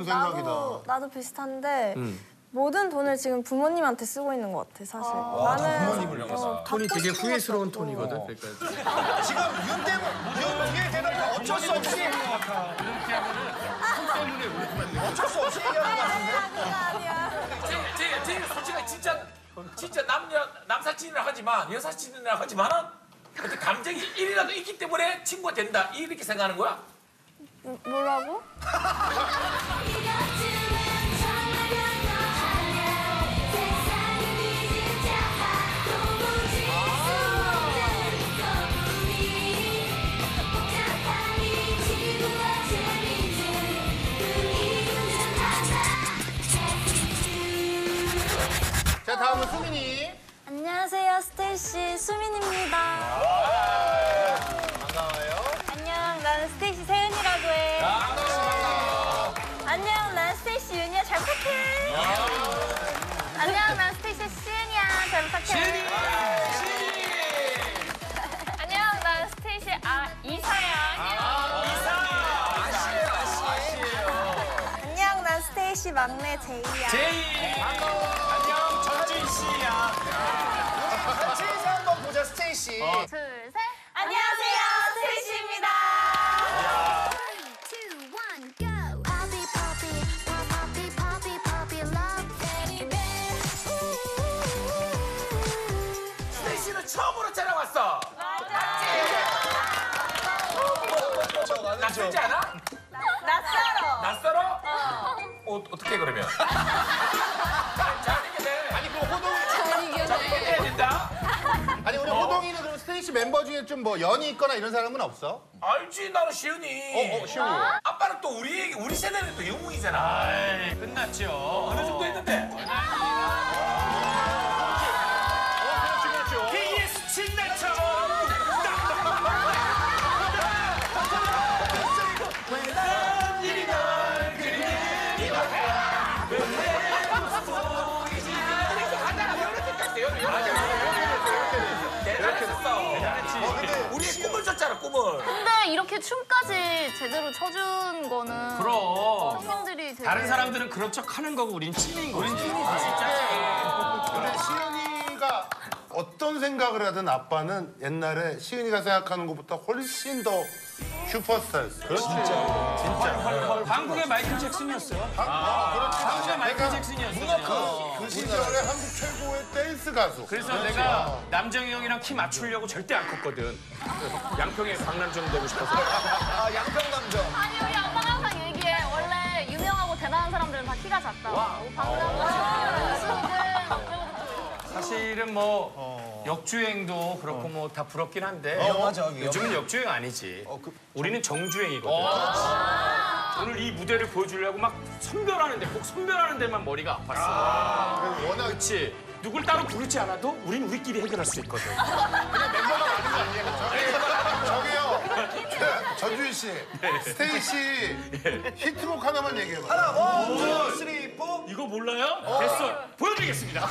생각이다. 나도 비슷한데 모든 돈을 지금 부모님한테 쓰고 있는 것 같아, 사실. 나는 부모님을 향해서. 톤이 되게 후회스러운 톤이거든. 그러니까. 지금 윤의 대답이 어쩔 수 없이 어쩔 수 없이 얘기하는 것 같은데. 아니야. 제 솔직히 진짜 남사친이라 하지만 여사친이라 하지만은 어떤 감정이 1이라도 있기 때문에 친구가 된다 이렇게 생각하는 거야? 뭐라고? 자, 다음은 수민이. 안녕하세요, 스테이시 수민입니다. 반가워요. 안녕, 나는 스테이시 세은이라고 해. 안녕, 난 스테이시 윤이야. 잘 부탁해. 안녕, 난 스테이시 시은이야. 잘 부탁해. 안녕, 난 스테이시 이사야. 안녕, 난 스테이시 막내 제이야. 안녕, 전진 씨야. 같이 인사 한번 보자, 스테이시. 둘, 셋. 안녕하세요, 스테이시입니다. 스테이시는 처음으로 촬영왔어. 낯설지 않아? 낯설어. 낯설어? 어떻게 그러면? 잘 이게 돼. 아니, 그럼 호동이. 잘 이게 돼야 된다. 아니, 우리 호동이는 그럼 스테이시 멤버 중에 좀 뭐 연이 있거나 이런 사람은 없어? 알지 나는 시은이. 시훈이. 아빠는 또 우리 세대는 또 영웅이잖아. 끝났죠. 어느 정도 했는데? KS 친내처. 우리의 꿈을 줬잖아, 꿈을. 근데 이렇게 춤까지 제대로 춰준 거는 그럼. 형님들이 되게 다른 사람들은 그런 척 하는 거고 우린 찐인 거지. 우린 찐이지, 진짜. 근데 시은이가 어떤 생각을 하든 아빠는 옛날에 시은이가 생각하는 것보다 훨씬 더 슈퍼스타였어. 그렇지. 진짜. 한국의 마이클 잭슨이었어요. 그렇지. 한국의 마이클 잭슨이었어. 그 시절에 한국 최고의 댄스 가수. 그래서 내가 남정희 형이랑 키 맞추려고 절대 안 컸거든. 양평에 강남정 되고 싶어서. 아, 양평남정. 아니 우리 아빠가 항상 얘기해. 원래 유명하고 대단한 사람들은 다 키가 작다. 박남준, 수근 어쩌고 사실은 뭐 역주행도 그렇고 뭐 다 부럽긴 한데 맞아. 요즘은 역주행 아니지. 우리는 정주행이거든. 오늘 이 무대를 보여주려고 막 선별하는데 꼭 선별하는 데만 머리가 아팠어. 워낙 그렇지. 누굴 따로 부르지 않아도 우린 우리끼리 해결할 수 있거든. 저기요. 전주희 씨. 스테이시 히트곡 하나만 얘기해봐. 하나, 원, 투, 쓰리, 포. 이거 몰라요? 됐어. 보여드리겠습니다.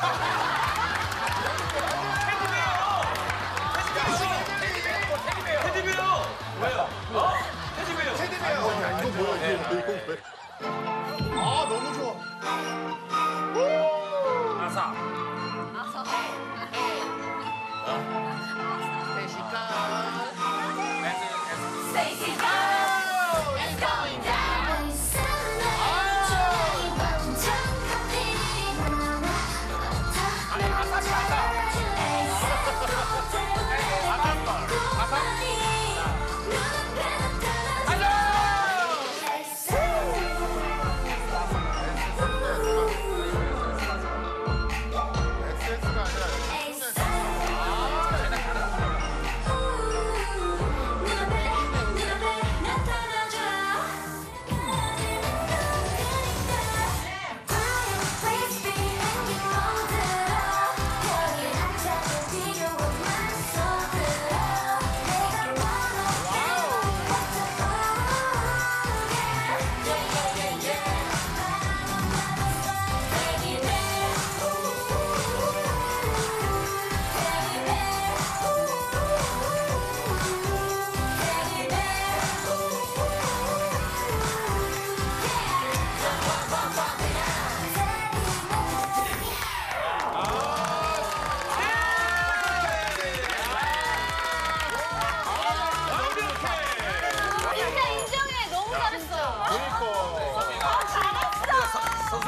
테디베어. 왜요? 테디베어. 테디베어. 이거 뭐야? 이거 왜? 아, 너무 좋아. 아사.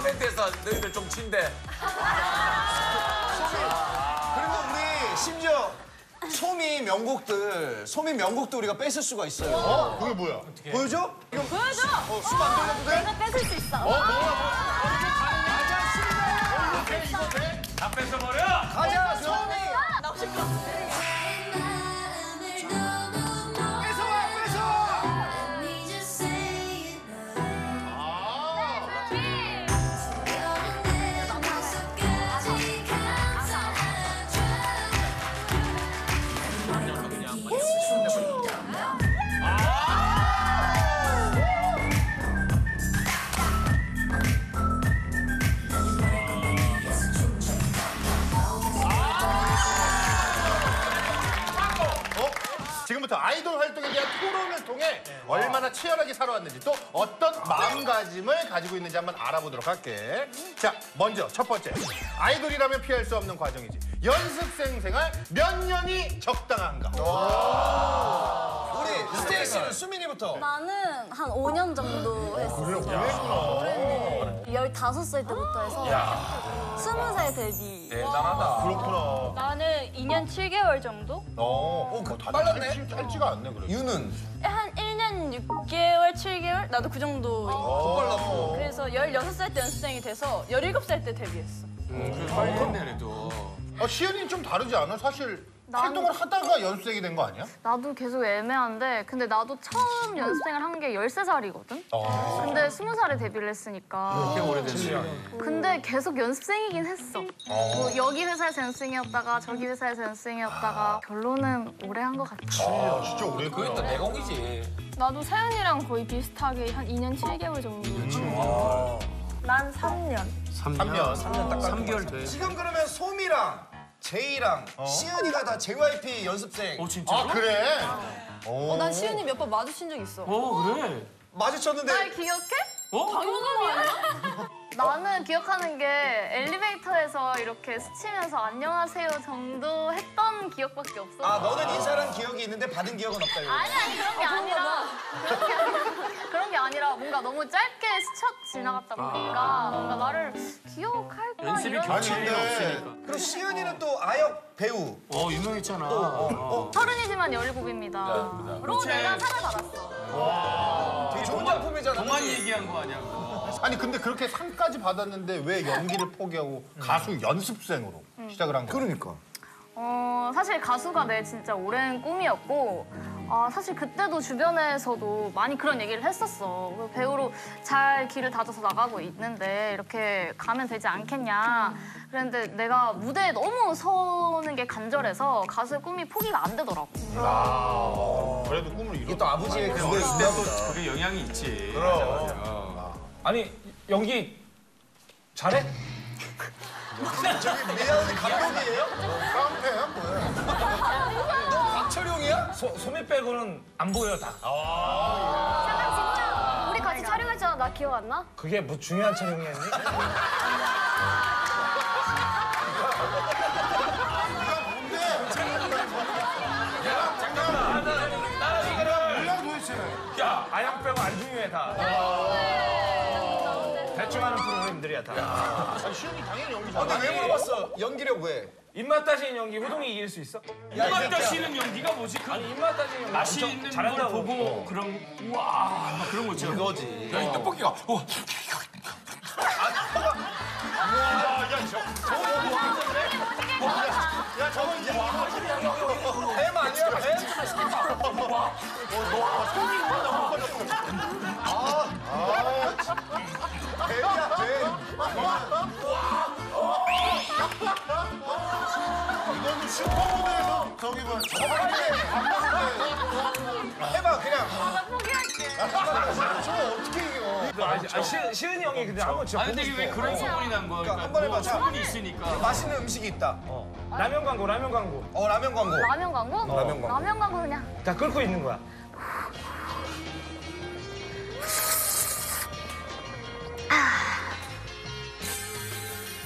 이벤트에서 너희들 좀 친대. 그리고 우리 심지어 소미 명곡도 우리가 뺏을 수가 있어요. 그게 뭐야? 보여줘? 이거 보여줘. 숨 안 돌려도 돼? 내가 뺏을 수 있어. 다 뺏어버려. 가자, 소미! 나 혹시 그거 뺏어와, 뺏어와! 지금부터 아이돌 활동에 대한 토론을 통해 얼마나 치열하게 살아왔는지 또 어떤 마음가짐을 가지고 있는지 한번 알아보도록 할게. 자, 먼저 첫 번째. 아이돌이라면 피할 수 없는 과정이지. 연습생 생활 몇 년이 적당한가? 우리 스테이시는 수민이부터. 나는 한 5년 정도 했어. 오래됐네. 15살 때부터 해서 20살 데뷔. 대단하다. 그렇구나. 나는 2년 7개월 정도? 빨랐네. 짧지가 않네, 그래. 유는? 한 1년 6개월, 7개월? 나도 그 정도. 빨랐고. 그래서 16살 때 연습생이 돼서 17살 때 데뷔했어. 빨랐네, 그래도. 시연이는 좀 다르지 않아? 사실 나는- 활동을 하다가 연습생이 된 거 아니야? 나도 계속 애매한데 근데 나도 처음 연습생을 한 게 13살이거든? 근데 20살에 데뷔를 했으니까 꽤 오래됐네. 근데 계속 연습생이긴 했어. 뭐 여기 회사에서 연습생이었다가 저기 회사에서 연습생이었다가 결론은 오래 한 것 같아. 진짜 오래 그게 또 내공이지. 나도 사연이랑 거의 비슷하게 한 2년 7개월 정도. 난 3년. 3년. 3개월 돼. 지금 그러면 소미랑 제이랑 시은이가 다 JYP 연습생 진짜로? 아, 그래? 난 시은이 몇 번 마주친 적 있어. 그래. 마주쳤는데 날 기억해? 당연함이야. 나는 기억하는 게 엘리베이터에서 이렇게 스치면서 안녕하세요 정도 했던 기억밖에 없어. 아 너는 인사한 기억이 있는데 받은 기억은 없다 이거. 아니 그런 게 아니라 그런 게 아니라 뭔가 너무 짧게 스쳐 지나갔다 보니까 뭔가 나를 기억할까 연습이 이런 겹칠 일 아니, 없으니까. 그리고 시은이는 또 아역 배우. 유명했잖아. 서른이지만 17입니다. 그리고 내가 상을 받았어. 되게 좋은 작품이잖아. 동안 얘기한 거 아니야? 아니 근데 그렇게 상까지 받았는데 왜 연기를 포기하고 가수 연습생으로 시작을 한 거야? 그러니까. 사실 가수가 내 진짜 오랜 꿈이었고 사실 그때도 주변에서도 많이 그런 얘기를 했었어. 배우로 잘 길을 다져서 나가고 있는데 이렇게 가면 되지 않겠냐. 그랬는데 내가 무대에 너무 서는 게 간절해서 가수의 꿈이 포기가 안 되더라고. 그래도 꿈을 이게 이뤘다. 또 아버지의 그게 있나 보다. 그게 영향이 있지. 아니, 연기 잘해? 저기 미안한데 감독이에요? 깡패야 뭐야? 박철용이야? 소미 빼고는 안 보여, 다. 우리 같이 촬영했잖아. 나 기억 안 나? 그게 뭐 중요한 촬영이었니? 야, 아양 빼고 안 중요해, 다. 대충 하는 프로그램들이야, 다. 아니 시연이 당연히 연기 근데 잘해. 왜 물어봤어? 연기력 왜? 입맛 따시는 연기 호동이 이길 수 있어? 입맛 따시는 연기가 뭐지? 그 아니, 입맛 따시는 연기 맛이 엄청 있는 걸 잘한다고. 보고 그런 우와 막 그런 거 있잖아. 그거지. 야, 이 떡볶이가 야 저거 이제 뱀 아니야? 뱀? 뱀이야 뱀. 이거는 슈퍼모델에서 저기 뭐 해봐 그냥. 나 포기할게. 저거 어떻게 이겨? 시은이 형이 근데 한번 진짜 아니 근데 보고 왜 싶어. 그런 소문이 난 거야? 그러니까 한번 해봐. 자, 소문이 있으니까. 맛있는 음식이 있다. 라면 광고, 라면 광고. 라면 광고. 라면 광고? 라면 광고. 라면 광고 그냥. 다 끓고 있는 거야.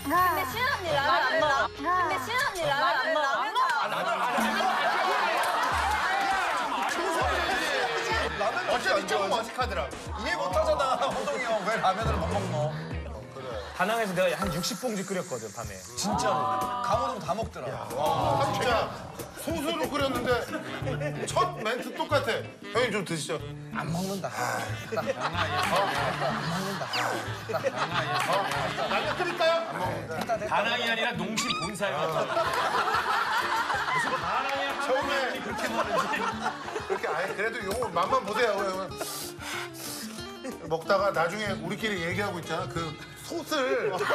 근데 시은 언니 라면 안 먹어. 근데 시은 언니 라면 안 먹어. 라면 어차피 조금 어색하더라. 이해 못하잖아 호동이 형. 왜 라면을 못 먹노? 다낭에서 내가 한 60봉지 끓였거든 밤에. 진짜로. 강호동 다 먹더라. 진짜 소스로 끓였는데 첫 멘트 똑같아. 형님 좀 드시죠. 안 먹는다. 라면 끓일까요? 안 먹는다. 다낭이 아니라 농심 본사에 갔다. 무슨 다낭이야? 처음에 그렇게 먹는지. 그렇게 아예 그래도 요거 맛만 보세요. 먹다가 나중에 우리끼리 얘기하고 있잖아. 그 솥을 어떻게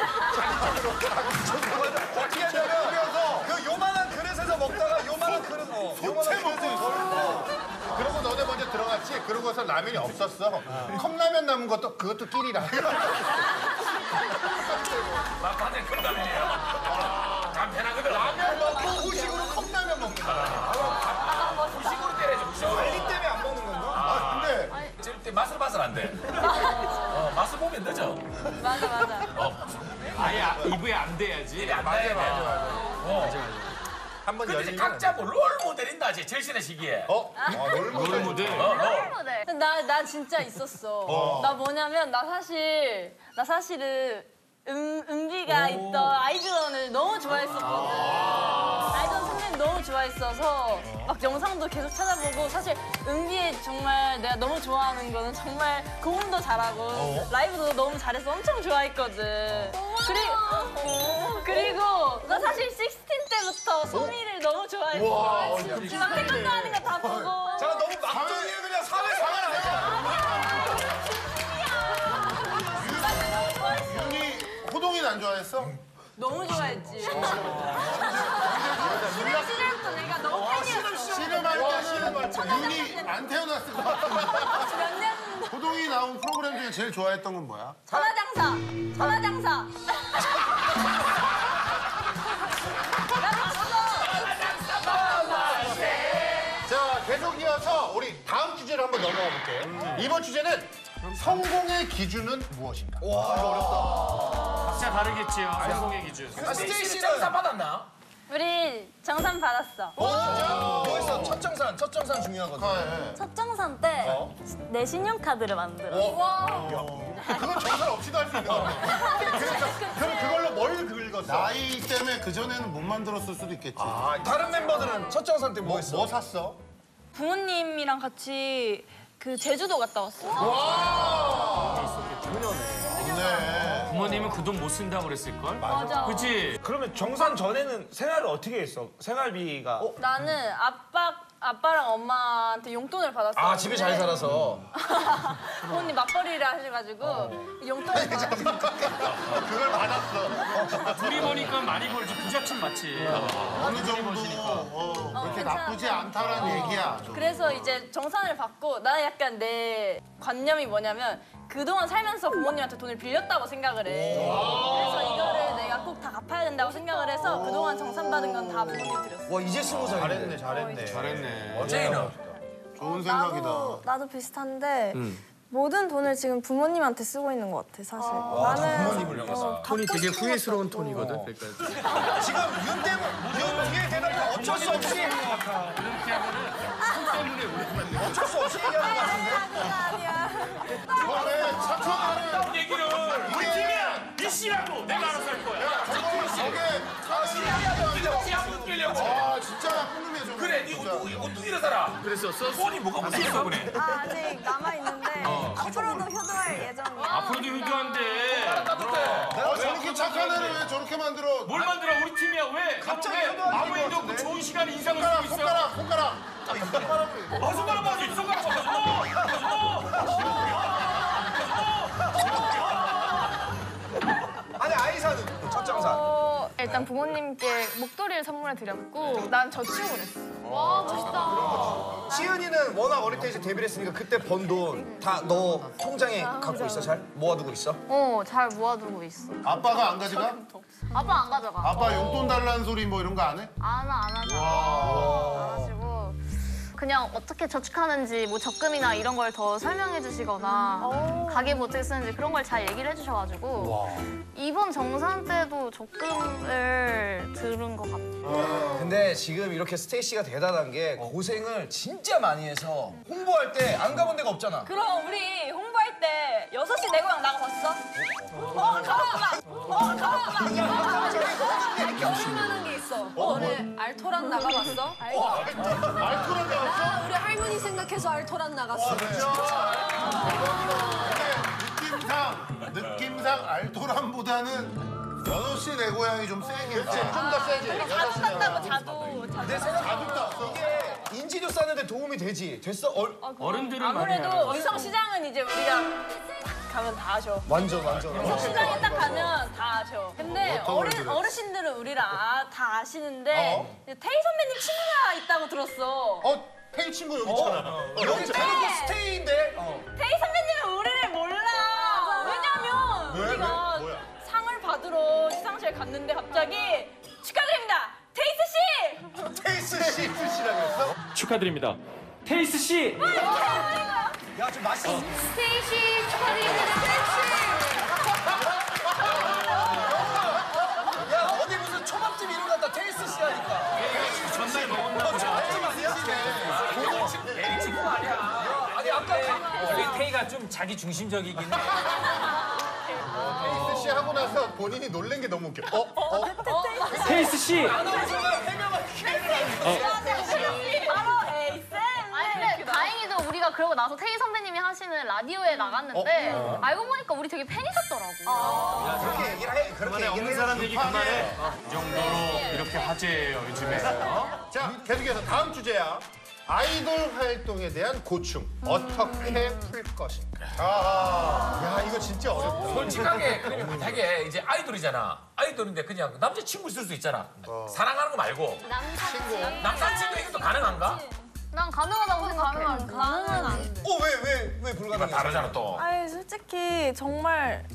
하냐면 그 요만한 그릇에서 먹다가 요만한 그릇 소채 먹고 그러고 너네 먼저 들어갔지. 그러고서 라면이 없었어. 컵라면 남은 것도 그것도 끼리라. 막판에 컵라면이에요. 간편하거든. 라면 먹고 후식으로 컵라면 먹는다. 후식으로 때려줘. 후식으로. 관리 때문에 안 먹는 건가? 아 근데 절대 맛을 봐서는 안 돼. 맛을 보면 늦어. 맞아. 아예 입에 안 대야지. 안 돼. 한번 근데 이제 열리면 각자 뭐 롤 모델인다, 이제 제일신의 시기에. 롤 모델. 롤. 모델. 나 진짜 있었어. 나 뭐냐면 나 사실은 은비가 있던 아이즈원을 너무 좋아했었거든. 아이즈원 선배님 너무 좋아했어서 막 영상도 계속 찾아보고 사실 은비의 정말 내가 너무 좋아하는 거는 정말 고음도 잘하고 라이브도 너무 잘해서 엄청 좋아했거든. 그리고 나 사실 16 때부터 소미를 너무 좋아했어. 막 태권도 하는 거 다 보고. 제가 너무 막둥이에 그냥 사회상을 윤이 호동이는 안 좋아했어? 너무 좋아했지. 시절부터 내가 너무 팬이었어. 씨름할 때 윤이 안 태어났을 것 같은데. 몇 년. 호동이 나온 프로그램 중에 제일 좋아했던 건 뭐야? 천하장사. 자, 계속 이어서 우리 다음 주제로 한번 넘어가 볼게요. 이번 주제는 성공의 기준은 무엇인가? 각자 다르겠지요. 성공의 기준. 스테이시는 정산 받았나? 우리 정산 받았어. 뭐 했어? 첫 정산 중요하거든. 첫 정산 때 내 신용카드를 만들었어. 그건 정산 없이도 할 수 있는 거야. 그럼 그걸로 뭘 긁었어? 나이 때문에 그전에는 못 만들었을 수도 있겠지. 다른 멤버들은 첫 정산 때 뭐 했어? 뭐 샀어? 부모님이랑 같이 그 제주도 갔다 왔어. 네. 부모님은 그 돈 못 쓴다고 그랬을걸? 맞아. 그치? 그러면 정산 전에는 생활을 어떻게 했어? 생활비가 나는 아빠랑 엄마한테 용돈을 받았어. 아 집에 잘 살아서. 부모님 맞벌이를 하셔가지고 용돈을 받았어. 그걸 받았어. 둘이 보니까 많이 벌지. 부잣집 맞지? 어느 정도 그렇게 나쁘지 않다라는 얘기야. 그래서 이제 정산을 받고 나는 약간 내 관념이 뭐냐면 그동안 살면서 부모님한테 돈을 빌렸다고 생각을 해. 그래서 이거를 내가 꼭 다 갚아야 된다고 생각을 해서 그동안 정산받은 건 다 부모님 드렸어. 와 이제 20살이네. 잘했네. 제이는? 좋은 생각이다. 나도 비슷한데 모든 돈을 지금 부모님한테 쓰고 있는 것 같아 사실. 나는 톤이 되게 후회스러운 톤이거든. 그러니까 지금 윤 때문에 윤 뒤에 대답이 어쩔 수 없이 어쩔 수 없이 얘기하는 것 같은데. 처음에 차천하는 얘기를. 우리 팀이야! 이 씨라고! 내가 알아서 할 거야. 저게 안 웃기려고. 아 진짜 나쁜 놈이야 저거. 그래, 니 오뚜기를 살아. 그랬었어? 돈이 뭐가 무섭어 그래. 아직 남아 있는데 앞으로도 효도할 예정이야. 앞으로도 효도한대. 저렇게 착한 애를 왜 저렇게 만들어? 뭘 만들어? 우리 팀이야. 왜? 갑자기 왜? 효도하는 아무 것 일도 없고 같은데? 좋은 시간에 인상을 손가락 쓰고 있어. 손가락 손가락. 손가락 봐줘. 이 손가락 봐줘. 아니 아이사는 첫 정산. 일단 부모님께 목도리를 선물해 드렸고 난 저축을 했어. 와 멋있다. 시은이는 워낙 어릴 때 이제 데뷔를 했으니까 그때 번 돈 다 너 통장에 갖고 있어 잘? 모아두고 있어? 잘 모아두고 있어. 아빠가 안 가져가? 아빠 안 가져가. 아빠 용돈 달라는 소리 뭐 이런 거 안 해? 안 하시고 그냥 어떻게 저축하는지 뭐 적금이나 이런 걸 더 설명해 주시거나 가계 뭐 어떻게 쓰는지 그런 걸 잘 얘기를 해주셔가지고 이번 정산 때도 적금을 들은 것 같아요. 근데 지금 이렇게 스테이시가 대단한 게 고생을 진짜 많이 해서 홍보할 때 안 가본 데가 없잖아. 그럼 우리 홍보할 때 6시 내 고향 나가봤어? 가봐. 알토란 나왔어? 우리 할머니 생각해서 알토란 나갔어. 느낌상 알토란보다는 연호 씨 내 고향이 좀 세겠지. 좀 더 세지. 자두 땄다고 자두. 내 생각에 이게 인지도 쌓는데 도움이 되지. 됐어? 어른들은 아무래도 위성시장은 이제 우리가 가면 다 아셔. 완전. 위성시장에 딱 가면 다 아셔. 근데 어르신들은 우리를 다 아시는데 이제 태희 선배님 친구가 있다고 들었어. 태희 친구 여기 있잖아. 여기 대놓고 스테이인데. 태희 선배님은 우리를 몰라. 왜냐면 우리가 뭐야? 상을 받으러 시상식에 갔는데 갑자기 축하드립니다. 테이스 씨! 테이스 씨라고 했어? 축하드립니다. 테이스 씨. 야, 좀 맛있어. 스테이시 축하드립니다. 야, 어디 무슨 초밥집 이름 같다. 테이스 씨 하니까. 전날 먹었나 애기 친구 아니야. 아니, 아까 원래 태희가 좀 자기 중심적이긴 해. 테이스 씨 하고 나서 본인이 놀란 게 너무 웃겨. 테이스 씨. 아나운서가 해명을 바로 에이스! 아니 근데 다행히도 우리가 그러고 나서 태희 선배님이 하시는 라디오에 나갔는데 알고 보니까 우리 되게 팬이셨더라고. 그렇게 얘기를 해. 그렇게 얘기를 해. 사람 얘기 그만해. 이 정도로 이렇게 화제예요 요즘에. 자, 계속해서 다음 주제야. 아이돌 활동에 대한 고충. 어떻게 풀 것인가. 야, 이거 진짜 어렵다. 솔직하게 그러면 만약에 이제 아이돌이잖아. 아이돌인데 그냥 남자친구 있을 수 있잖아. 사랑하는 거 말고. 남사친도 이것도 가능한가? 난 가능하다고 생각해. 나는 안 돼. 왜 불가능해? 다르잖아 또. 아니 솔직히 정말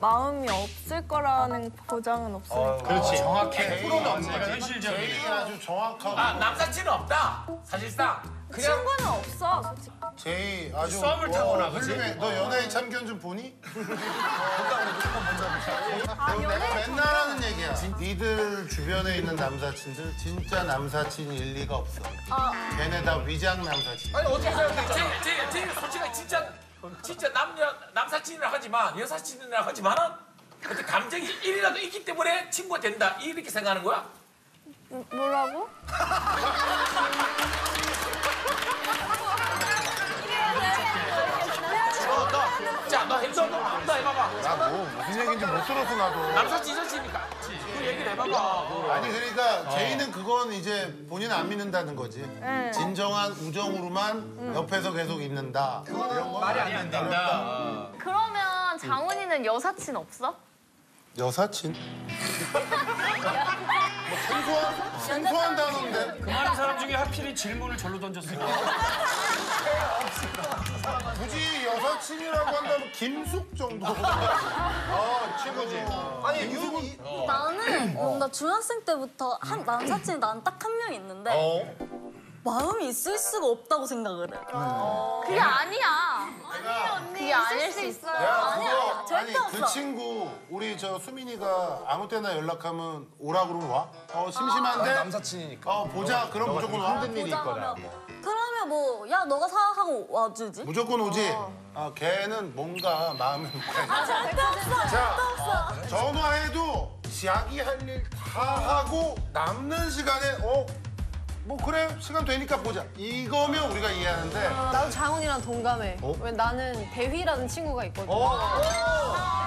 마음이 없을 거라는 보장은 없어요. 그렇지. 정확해. 프로는 없네. 현실적이네. 제이 아주 정확하고. 아 남사친은 없다. 사실상 그냥 친구는 없어 솔직히. 제이 아주 썸을 타거나, 그치? 훌륭해. 너 연예인 참견 좀 보니? 내가 맨날 하는 얘기야. 니들 주변에 있는 남사친들 진짜 남사친 일리가 없어. 걔네 다 위장 남사친. 아니, 어떻게 생각해? 제 솔직히 진짜 남사친이라 하지만 여사친이라 하지만은 어떤 감정이 1이라도 있기 때문에 친구가 된다 이렇게 생각하는 거야? 뭐라고? 자, 너 해봐봐. 나 뭐 무슨 얘기인지 못 들어서 나도. 남사친 여사친이니까 그 얘기를 해봐봐. 아니 그러니까 제이는 그건 이제 본인 안 믿는다는 거지. 진정한 우정으로만 옆에서 계속 있는다. 이런 건 말이 안 된다. 그러면 장훈이는 여사친 없어? 여사친? 뭐 생소한 단어인데. 그 많은 사람 중에 하필이 질문을 절로 던졌어. 굳이 여사친이라고 한다면 김숙 정도. 친구지. 아니, 윤이. 나는 뭔가 중학생 때부터 한 남사친이 난 딱 한 명 있는데 마음이 있을 수가 없다고 생각을 해. 그게 아니야. 그게 아닐 수 있어요. 아니야, 절대 아니 없어. 그 친구 우리 저 수민이가 아무 때나 연락하면 오라 그러면 와? 심심한데? 남사친이니까. 보자. 그럼 무조건 와. 힘든 일이 있거나. 그러면 뭐, 야, 너가 사하고 와주지? 무조건 오지. 걔는 뭔가 마음에 절대 없어, 절대 없어. 전화해도 자기 할 일 다 하고 남는 시간에 뭐 그래 시간 되니까 보자. 이거면 우리가 이해하는데. 나도 장훈이랑 동감해. 왜 나는 대휘라는 친구가 있거든.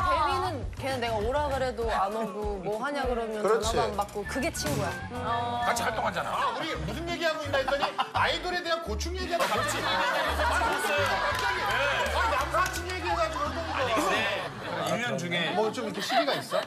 대휘는 걔는 내가 오라 그래도 안 오고 뭐 하냐 그러면 그렇지. 전화도 안 받고 그게 친구야. 같이 활동하잖아. 우리 무슨 얘기하고 있나 했더니 아이돌에 대한 고충 얘기하다 갑자기. 갑자기. 남사친 얘기해가지고. 유년 중에 뭐 좀 이렇게 시기가 있어?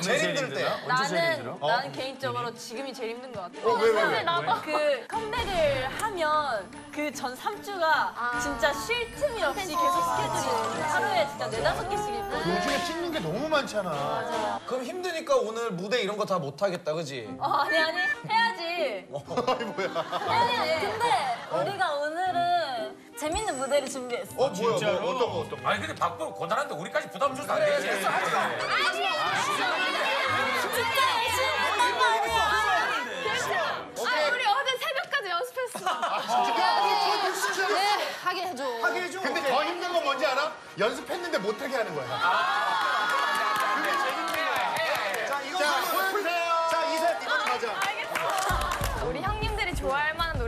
제일 힘들 때. 나는 개인적으로 지금이 제일 힘든 것 같아. 왜? 나도 그 컴백을 하면 그 전 3주가 진짜 쉴 틈이 없이 계속 스케줄이 하루에 진짜 4-5개씩 있거든. 요즘에 찍는 게 너무 많잖아. 그럼 힘드니까 오늘 무대 이런 거 다 못하겠다, 그지? 아니 해야지. 아니, 근데 우리가 오늘은 재밌는 무대를 준비했어. 뭐야? 어떤 거? 아니 근데 박보 고단한데 우리까지 부담 줘서 안 되지. 진짜 열심히 했단 말이야. 우리 어제 새벽까지 연습했어. 네, 하게 해줘. 하게 해줘. 근데 더 힘든 건 뭔지 알아? 연습했는데 못하게 하는 거야. 자, 이거 자, 이셋 이거 가자. 우리 형님들이 좋아할 만한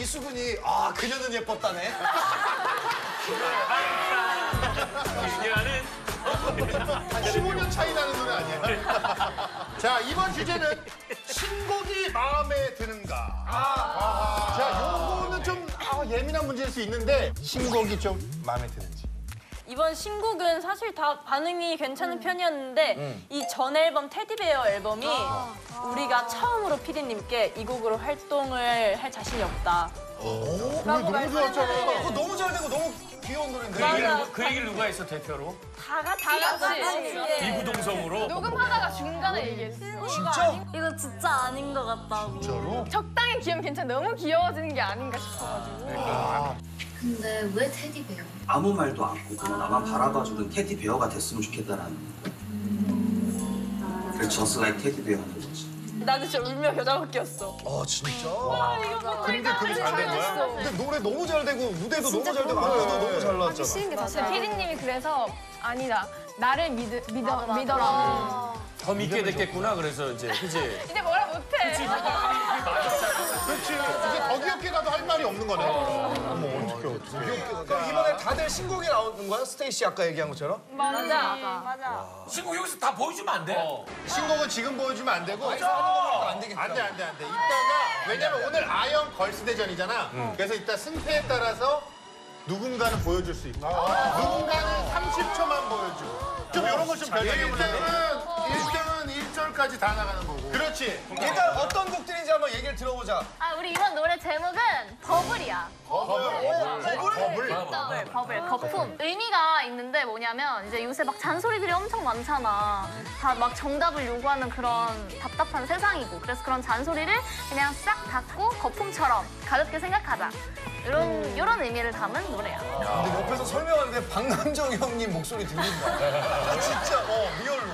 이수근이 아 그녀는 예뻤다네. 그녀는 15년 차이 나는 노래 아니야? 자, 이번 주제는 신곡이 마음에 드는가? 자, 요거는 좀 예민한 문제일 수 있는데 신곡이 좀 마음에 드는지. 이번 신곡은 사실 다 반응이 괜찮은 편이었는데 이 전 앨범 테디베어 앨범이 우리가 처음으로 피디님께 이 곡으로 활동을 할 자신이 없다. 너무 좋았잖아. 그거 너무 잘 되고 너무 귀여운 노래인데. 그 얘기를 누가 했어 대표로? 다 같이 이구동성으로? 녹음하다가 중간에 얘기했어. 진짜? 이거 진짜 아닌 것 같다고. 적당히 귀여우면 괜찮아. 너무 귀여워지는 게 아닌가 싶어가지고. 근데 왜 테디베어? 아무 말도 않고 그냥 나만 바라봐주는 테디베어가 됐으면 좋겠다라는 그래서 just like 테디베어 하는 거지. 나는 진짜 울며 겨자 먹기였어. 진짜? 근데 그게 잘 된 거야? 근데 노래 너무 잘 되고 무대도 너무 잘 되고 안무도 너무 잘 나왔잖아. 피디님이 그래서 아니다. 나를 믿어라. 더 믿게 됐겠구나. 그래서 이제 그지. 이제 뭐라 못해. 그렇지. 이제 더 귀엽게 가도 할 말이 없는 거네. 어머, 어떡해. 그럼 이번에 다들 신곡이 나오는 거야? 스테이시 아까 얘기한 것처럼? 맞아. 신곡 여기서 다 보여주면 안 돼? 신곡은 지금 보여주면 안 되고. 안 되겠다. 안 돼. 이따가, 왜냐면 오늘 아영 걸스대전이잖아. 그래서 이따 승패에 따라서 누군가는 보여줄 수 있고, 누군가는 30초만 보여주고. 좀 이런 거 좀 결정해보려면 1등은 1절까지 다 나가는 거고. 그렇지. 일단 어떤 곡들인지 한번 얘기를 들어보자. 우리 이번 노래 제목은 버블이야. 버블, 거품. 의미가 있는데 뭐냐면 이제 요새 막 잔소리들이 엄청 많잖아. 다 막 정답을 요구하는 그런 답답한 세상이고. 그래서 그런 잔소리를 그냥 싹 닫고 거품처럼 가볍게 생각하자. 이런 의미를 담은 노래야. 근데 옆에서 설명하는데 박남정 형님 목소리 들린다. 진짜 리얼로.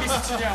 미스춘향.